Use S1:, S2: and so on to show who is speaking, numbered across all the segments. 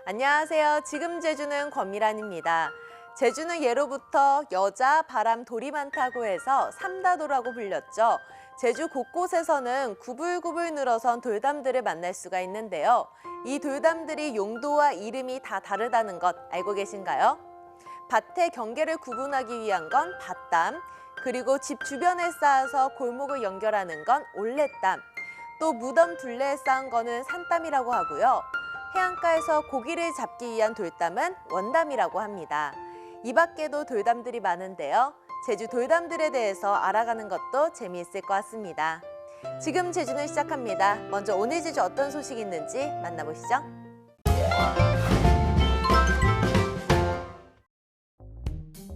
S1: 안녕하세요. 지금 제주는 권미란입니다. 제주는 예로부터 여자, 바람, 돌이 많다고 해서 삼다도라고 불렸죠. 제주 곳곳에서는 구불구불 늘어선 돌담들을 만날 수가 있는데요. 이 돌담들이 용도와 이름이 다 다르다는 것 알고 계신가요? 밭의 경계를 구분하기 위한 건 밭담, 그리고 집 주변에 쌓아서 골목을 연결하는 건 올레담, 또 무덤 둘레에 쌓은 거는 산담이라고 하고요. 해안가에서 고기를 잡기 위한 돌담은 원담이라고 합니다. 이 밖에도 돌담들이 많은데요. 제주 돌담들에 대해서 알아가는 것도 재미있을 것 같습니다. 지금 제주는 시작합니다. 먼저 오늘 제주 어떤 소식이 있는지 만나보시죠.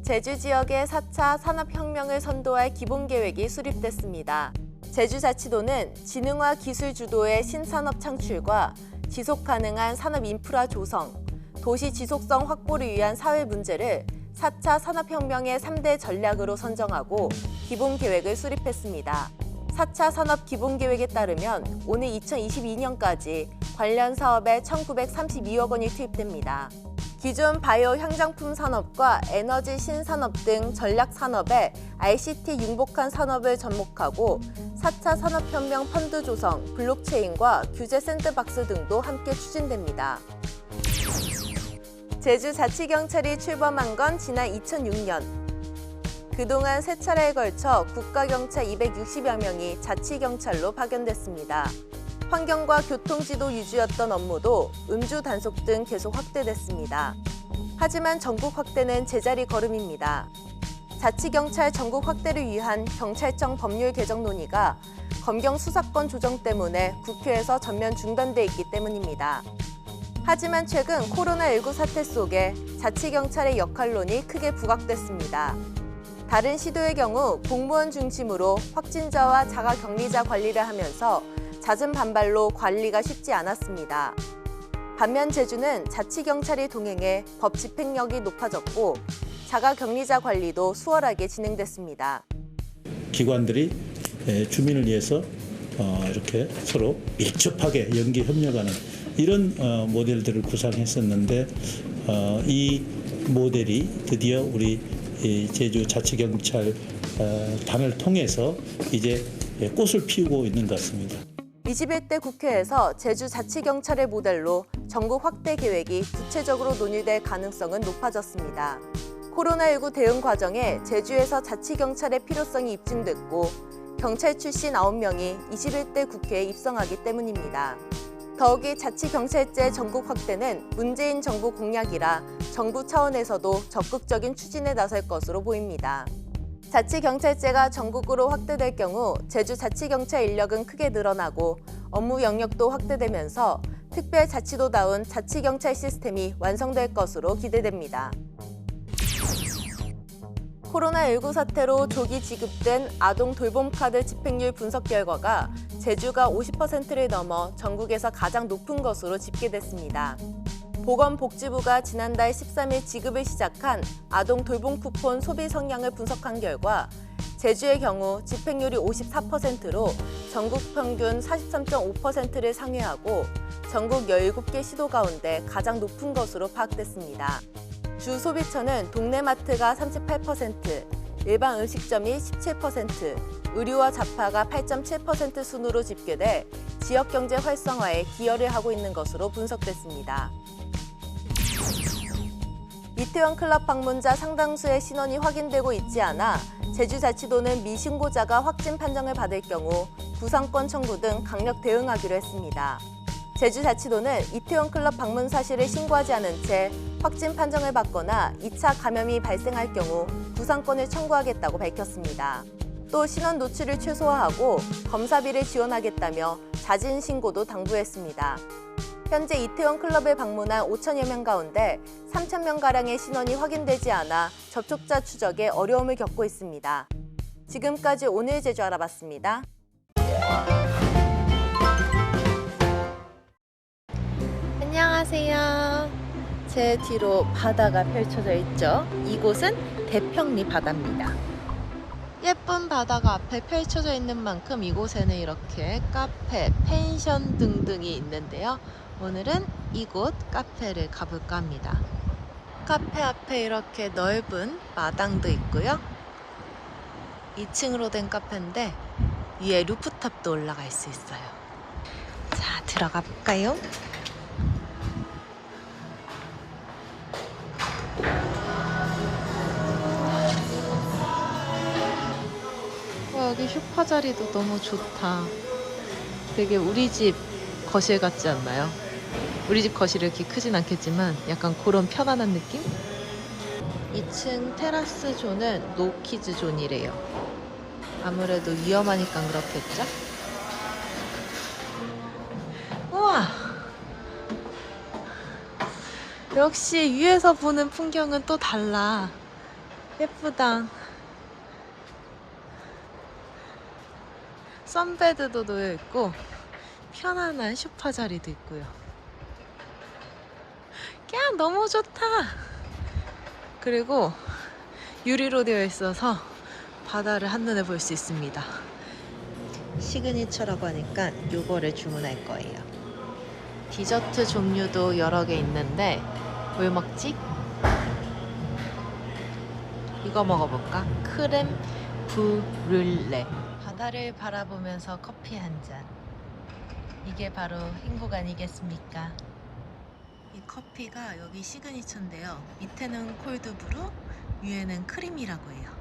S1: 제주 지역의 4차 산업혁명을 선도할 기본계획이 수립됐습니다. 제주자치도는 지능화 기술 주도의 신산업 창출과 지속 가능한 산업 인프라 조성, 도시 지속성 확보를 위한 사회 문제를 4차 산업혁명의 3대 전략으로 선정하고 기본계획을 수립했습니다. 4차 산업기본계획에 따르면 오늘 2022년까지 관련 사업에 1,932억 원이 투입됩니다. 기존 바이오 향장품 산업과 에너지 신산업 등 전략 산업에 ICT 융복한 산업을 접목하고 4차 산업혁명 펀드 조성, 블록체인과 규제 샌드박스 등도 함께 추진됩니다. 제주자치경찰이 출범한 건 지난 2006년. 그동안 3차례에 걸쳐 국가경찰 260여 명이 자치경찰로 파견됐습니다. 환경과 교통지도 유지였던 업무도 음주 단속 등 계속 확대됐습니다. 하지만 전국 확대는 제자리 걸음입니다. 자치경찰 전국 확대를 위한 경찰청 법률 개정 논의가 검경 수사권 조정 때문에 국회에서 전면 중단돼 있기 때문입니다. 하지만 최근 코로나19 사태 속에 자치경찰의 역할론이 크게 부각됐습니다. 다른 시도의 경우 공무원 중심으로 확진자와 자가격리자 관리를 하면서 잦은 반발로 관리가 쉽지 않았습니다. 반면 제주는 자치경찰이 동행해 법 집행력이 높아졌고 자가격리자 관리도 수월하게 진행됐습니다.
S2: 기관들이 주민을 위해서 이렇게 서로 밀접하게 연계 협력하는 이런 모델들을 구상했었는데 이 모델이 드디어 우리 제주 자치경찰 단을 통해서 이제 꽃을 피우고 있는 것 같습니다.
S1: 21대 국회에서 제주자치경찰의 모델로 전국 확대 계획이 구체적으로 논의될 가능성은 높아졌습니다. 코로나19 대응 과정에 제주에서 자치경찰의 필요성이 입증됐고 경찰 출신 9명이 21대 국회에 입성하기 때문입니다. 더욱이 자치경찰제 전국 확대는 문재인 정부 공약이라 정부 차원에서도 적극적인 추진에 나설 것으로 보입니다. 자치경찰제가 전국으로 확대될 경우 제주자치경찰 인력은 크게 늘어나고 업무 영역도 확대되면서 특별자치도다운 자치경찰 시스템이 완성될 것으로 기대됩니다. 코로나19 사태로 조기 지급된 아동 돌봄카드 집행률 분석 결과가 제주가 50%를 넘어 전국에서 가장 높은 것으로 집계됐습니다. 보건복지부가 지난달 13일 지급을 시작한 아동 돌봄 쿠폰 소비 성향을 분석한 결과 제주의 경우 집행률이 54%로 전국 평균 43.5%를 상회하고 전국 17개 시도 가운데 가장 높은 것으로 파악됐습니다. 주 소비처는 동네 마트가 38%, 일반 음식점이 17%, 의류와 잡화가 8.7% 순으로 집계돼 지역 경제 활성화에 기여를 하고 있는 것으로 분석됐습니다. 이태원 클럽 방문자 상당수의 신원이 확인되고 있지 않아 제주자치도는 미신고자가 확진 판정을 받을 경우 구상권 청구 등 강력 대응하기로 했습니다. 제주자치도는 이태원 클럽 방문 사실을 신고하지 않은 채 확진 판정을 받거나 2차 감염이 발생할 경우 구상권을 청구하겠다고 밝혔습니다. 또 신원 노출을 최소화하고 검사비를 지원하겠다며 자진 신고도 당부했습니다. 현재 이태원 클럽을 방문한 5천여 명 가운데 3천 명가량의 신원이 확인되지 않아 접촉자 추적에 어려움을 겪고 있습니다. 지금까지 오늘 제주 알아봤습니다. 안녕하세요. 제 뒤로 바다가 펼쳐져 있죠. 이곳은 대평리 바다입니다. 예쁜 바다가 앞에 펼쳐져 있는 만큼 이곳에는 이렇게 카페, 펜션 등등이 있는데요. 오늘은 이곳 카페를 가볼까 합니다. 카페 앞에 이렇게 넓은 마당도 있고요. 2층으로 된 카페인데 위에 루프탑도 올라갈 수 있어요. 자, 들어가 볼까요? 여기 소파 자리도 너무 좋다. 되게 우리 집 거실 같지 않나요? 우리 집 거실이 이렇게 크진 않겠지만 약간 그런 편안한 느낌? 2층 테라스 존은 노키즈 존이래요. 아무래도 위험하니까 그렇겠죠? 우와! 역시 위에서 보는 풍경은 또 달라. 예쁘다. 선베드도 놓여 있고 편안한 소파 자리도 있고요. 야, 너무 좋다. 그리고 유리로 되어 있어서 바다를 한눈에 볼 수 있습니다. 시그니처라고 하니까 이거를 주문할 거예요. 디저트 종류도 여러 개 있는데 뭘 먹지? 이거 먹어볼까? 크렘 브룰레. 바다를 바라보면서 커피 한 잔. 이게 바로 행복 아니겠습니까? 이 커피가 여기 시그니처인데요. 밑에는 콜드브루, 위에는 크림이라고 해요.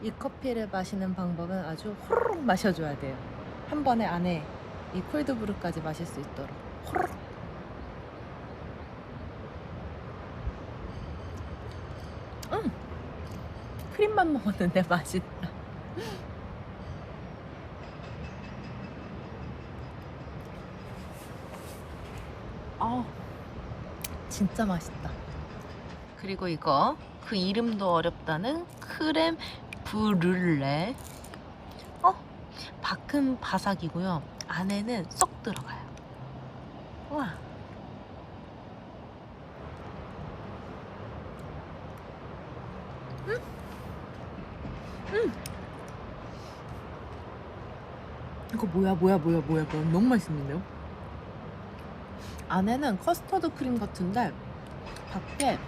S1: 이 커피를 마시는 방법은 아주 호로록 마셔줘야 돼요. 한 번에 안에 이 콜드브루까지 마실 수 있도록 호로록. 크림만 먹었는데 맛있다. 진짜 맛있다. 그리고 이거 그 이름도 어렵다는 크렘 브룰레. 밖은 바삭이고요. 안에는 쏙 들어가요. 우와. 이거 뭐야. 너무 맛있는데요? 안에는 커스터드 크림 같은데 밖에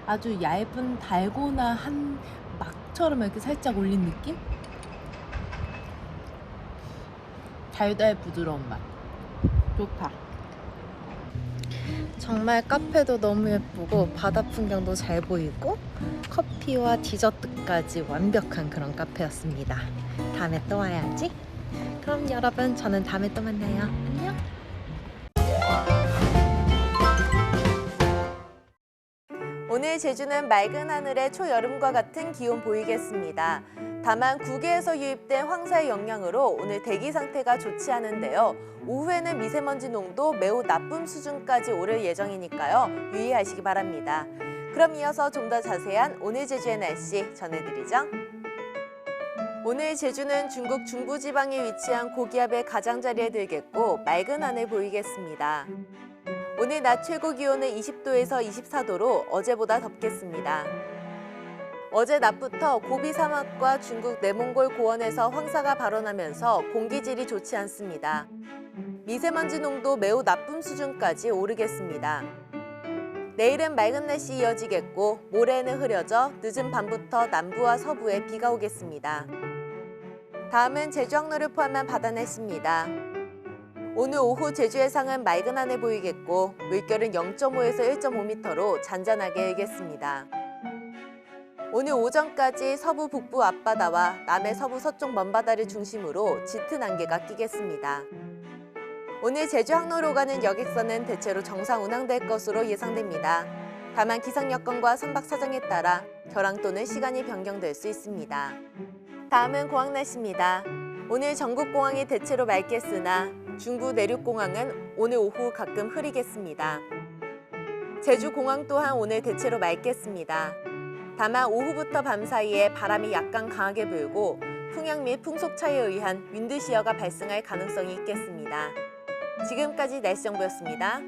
S1: 아주 얇은 달고나한 막처럼 이렇게 살짝 올린 느낌? 달달 부드러운 맛. 좋다. 정말 카페도 너무 예쁘고 바다 풍경도 잘 보이고 커피와 디저트까지 완벽한 그런 카페였습니다. 다음에 또 와야지. 그럼 여러분, 저는 다음에 또 만나요. 안녕. 오늘 제주는 맑은 하늘에 초여름과 같은 기온 보이겠습니다. 다만 국외에서 유입된 황사의 영향으로 오늘 대기 상태가 좋지 않은데요. 오후에는 미세먼지 농도 매우 나쁨 수준까지 오를 예정이니까요. 유의하시기 바랍니다. 그럼 이어서 좀 더 자세한 오늘 제주의 날씨 전해드리죠. 오늘 제주는 중국 중부지방에 위치한 고기압의 가장자리에 들겠고 맑은 하늘 보이겠습니다. 오늘 낮 최고 기온은 20도에서 24도로 어제보다 덥겠습니다. 어제 낮부터 고비 사막과 중국 내몽골 고원에서 황사가 발원하면서 공기질이 좋지 않습니다. 미세먼지 농도 매우 나쁨 수준까지 오르겠습니다. 내일은 맑은 날씨 이어지겠고 모레는 흐려져 늦은 밤부터 남부와 서부에 비가 오겠습니다. 다음은 제주 항로를 포함한 바다 날씨입니다. 오늘 오후 제주 해상은 맑은 하늘 보이겠고 물결은 0.5에서 1.5m로 잔잔하게 일겠습니다. 오늘 오전까지 서부 북부 앞바다와 남해 서부 서쪽 먼바다를 중심으로 짙은 안개가 끼겠습니다. 오늘 제주 항로로 가는 여객선은 대체로 정상 운항될 것으로 예상됩니다. 다만 기상 여건과 선박 사정에 따라 결항 또는 시간이 변경될 수 있습니다. 다음은 공항 날씨입니다. 오늘 전국 공항이 대체로 맑겠으나 중부 내륙공항은 오늘 오후 가끔 흐리겠습니다. 제주 공항 또한 오늘 대체로 맑겠습니다. 다만 오후부터 밤 사이에 바람이 약간 강하게 불고 풍향 및 풍속 차이에 의한 윈드시어가 발생할 가능성이 있겠습니다. 지금까지 날씨 정보였습니다.